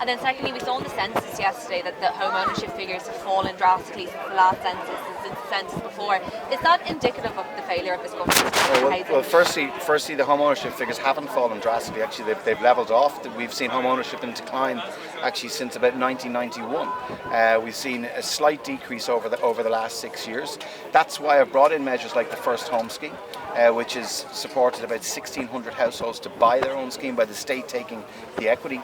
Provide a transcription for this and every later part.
And then secondly, we saw in the census yesterday that the home ownership figures have fallen drastically since the last census and since the census before. Is that indicative of the failure of this government? Well, firstly, the home ownership figures haven't fallen drastically. Actually, they've levelled off. We've seen home ownership in decline actually since about 1991. We've seen a slight decrease over the last 6 years. That's why I've brought in measures like the First Home Scheme, which has supported about 1,600 households to buy their own scheme by the state taking the equity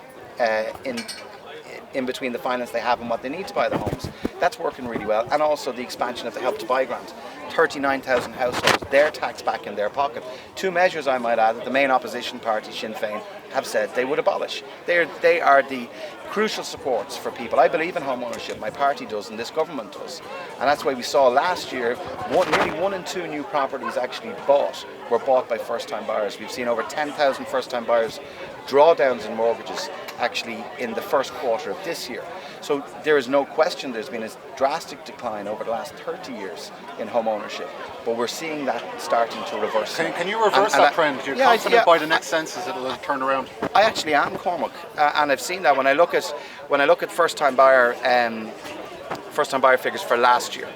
in between the finance they have and what they need to buy the homes. That's working really well. And also the expansion of the Help to Buy grant. 39,000 households, their tax back in their pocket. Two measures, I might add, that the main opposition party, Sinn Féin, have said they would abolish. They are the crucial supports for people. I believe in home ownership, my party does and this government does. And that's why we saw last year nearly 1 in 2 new properties actually were bought by first-time buyers. We've seen over 10,000 first-time buyers drawdowns in mortgages actually in the first quarter of this year. So there is no question there's been a drastic decline over the last 30 years in home ownership, but we're seeing that starting to reverse. Can you reverse that trend? You're confident by the next census it'll turn around? I actually am, Cormac, and I've seen that when I look at first-time buyer figures for last year.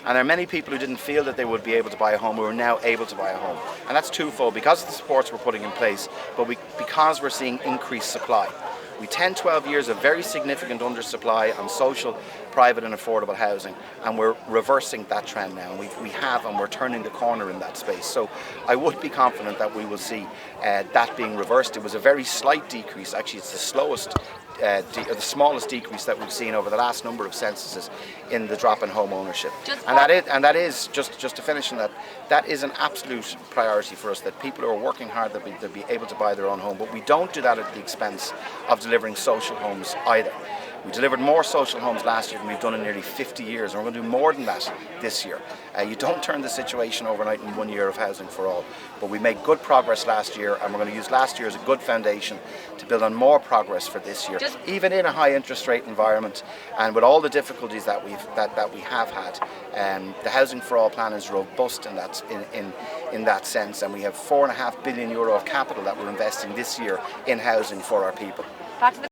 And there are many people who didn't feel that they would be able to buy a home who are now able to buy a home. And that's twofold, because of the supports we're putting in place, but because we're seeing increased supply. We 10-12 years of very significant undersupply on social, private and affordable housing, and we're reversing that trend now. And we're turning the corner in that space. So I would be confident that we will see that being reversed. It was a very slight decrease. Actually, it's the smallest decrease that we've seen over the last number of censuses in the drop in home ownership. And that is just to finish on that is an absolute priority for us, that people who are working hard they'll be able to buy their own home. But we don't do that at the expense of delivering social homes either. We delivered more social homes last year than we've done in nearly 50 years, and we're going to do more than that this year. You don't turn the situation overnight in 1 year of housing for all, but we made good progress last year, and we're going to use last year as a good foundation to build on more progress for this year. Even in a high interest rate environment, and with all the difficulties that we have had, the Housing for All plan is robust in that sense, and we have €4.5 billion of capital that we're investing this year in housing for our people. Back to the